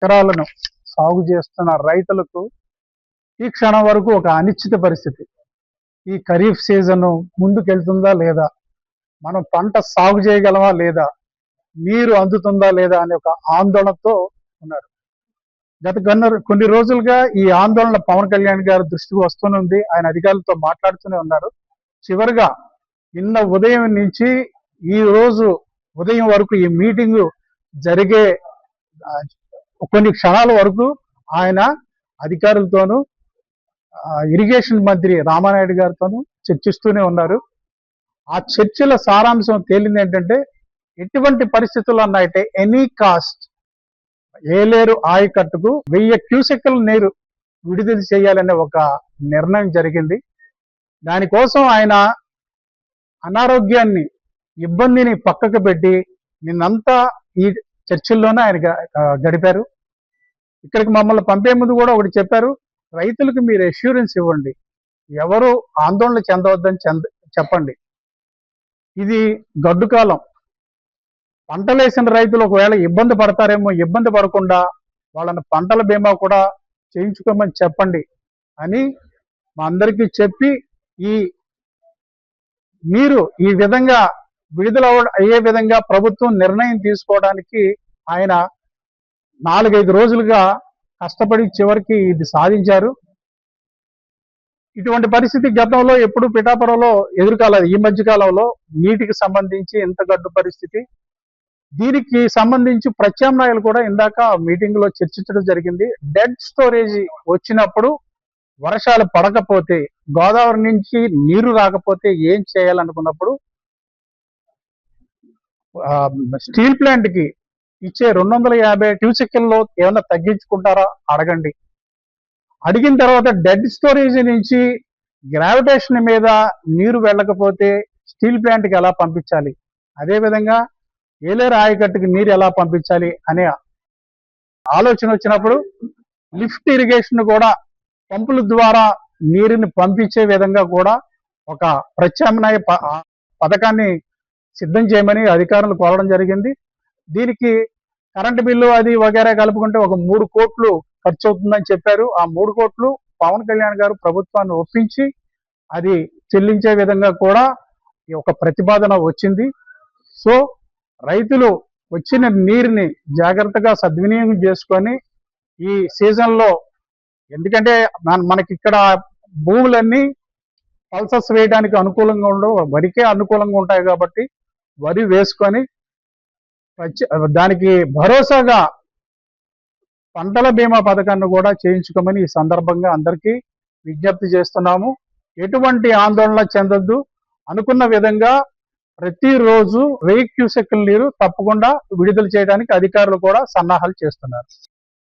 ఎకరాలను సాగు చేస్తున్న రైతులకు ఈ క్షణం వరకు ఒక అనిశ్చిత పరిస్థితి. ఈ ఖరీఫ్ సీజన్ ముందుకెళ్తుందా లేదా, మనం పంట సాగు చేయగలమా లేదా, నీరు అందుతుందా లేదా అనే ఒక ఆందోళనతో ఉన్నారు. గత కొన్ని రోజులుగా ఈ ఆందోళన పవన్ కళ్యాణ్ గారి దృష్టికి వస్తూనే ఆయన అధికారులతో మాట్లాడుతూనే ఉన్నారు. చివరిగా నిన్న ఉదయం నుంచి ఈ రోజు ఉదయం వరకు ఈ మీటింగ్ జరిగే కొన్ని క్షణాల వరకు ఆయన అధికారులతోనూ ఇరిగేషన్ మంత్రి రామానాయుడు గారితోనూ చర్చిస్తూనే ఉన్నారు. ఆ చర్చల సారాంశం తేలింది ఏంటంటే, ఎటువంటి పరిస్థితులు అన్నాయంటే ఎనీ కాస్ట్ ఏలేరు ఆయకట్టుకు 1000 క్యూసెక్కుల నీరు విడుదల చేయాలనే ఒక నిర్ణయం జరిగింది. దానికోసం ఆయన అనారోగ్యాన్ని ఇబ్బందిని పక్కకు పెట్టి నిన్నంతా ఈ చర్చల్లోనే ఆయన గడిపారు. ఇక్కడికి మమ్మల్ని పంపే ముందు కూడా ఒకటి చెప్పారు, రైతులకు మీరు అష్యూరెన్స్ ఇవ్వండి, ఎవరు ఆందోళన చెందవద్దని చెప్పండి. ఇది గడ్డు కాలం, పంటలేసిన రైతులు ఒకవేళ ఇబ్బంది పడతారేమో, ఇబ్బంది పడకుండా వాళ్ళని పంటల బీమా కూడా చేయించుకోమని చెప్పండి అని మా అందరికీ చెప్పి, ఈ మీరు ఈ విధంగా విడుదల అయ్యే విధంగా ప్రభుత్వం నిర్ణయం తీసుకోవడానికి ఆయన 4-5 రోజులుగా కష్టపడి చివరికి ఇది సాధించారు. ఇటువంటి పరిస్థితి గతంలో ఎప్పుడు పిఠాపురంలో ఎదురుకాలేదు. ఈ మధ్య కాలంలో నీటికి సంబంధించి ఎంత గడ్డు పరిస్థితి, దీనికి సంబంధించి ప్రత్యామ్నాయాలు కూడా ఇందాక మీటింగ్ లో చర్చించడం జరిగింది. డెడ్ స్టోరేజ్ వచ్చినప్పుడు వర్షాలు పడకపోతే, గోదావరి నుంచి నీరు రాకపోతే ఏం చేయాలనుకున్నప్పుడు స్టీల్ ప్లాంట్ కి ఇచ్చే 250 క్యూసెక్కుల్లో ఏమైనా తగ్గించుకుంటారా అడగండి. అడిగిన తర్వాత డెడ్ స్టోరేజ్ నుంచి గ్రావిటేషన్ మీద నీరు వెళ్ళకపోతే స్టీల్ ప్లాంట్కి ఎలా పంపించాలి, అదేవిధంగా ఏలేరు ఆయకట్టుకి నీరు ఎలా పంపించాలి అనే ఆలోచన వచ్చినప్పుడు లిఫ్ట్ ఇరిగేషన్ కూడా పంపుల ద్వారా నీరుని పంపించే విధంగా కూడా ఒక ప్రత్యామ్నాయ పథకాన్ని సిద్ధం చేయమని అధికారులు కోరడం జరిగింది. దీనికి కరెంటు బిల్లు అది వగేరా కలుపుకుంటే ఒక 3 కోట్లు ఖర్చు అవుతుందని చెప్పారు. ఆ 3 కోట్లు పవన్ కళ్యాణ్ గారు ప్రభుత్వాన్ని ఒప్పించి అది చెల్లించే విధంగా కూడా ఒక ప్రతిపాదన వచ్చింది. సో రైతులు వచ్చిన నీరుని జాగ్రత్తగా సద్వినియోగం చేసుకొని ఈ సీజన్లో, ఎందుకంటే మనకి ఇక్కడ భూములన్నీ పల్సస్ వేయడానికి అనుకూలంగా ఉండవు, వరికే అనుకూలంగా ఉంటాయి కాబట్టి వరి వేసుకొని దానికి భరోసాగా పంటల బీమా పథకాన్ని కూడా చేయించుకోమని ఈ సందర్భంగా అందరికీ విజ్ఞప్తి చేస్తున్నాము. ఎటువంటి ఆందోళన చెందొద్దు. అనుకున్న విధంగా ప్రతిరోజు 1000 క్యూసెక్కుల నీరు తప్పకుండా విడుదల చేయడానికి అధికారులు కూడా సన్నాహాలు చేస్తున్నారు.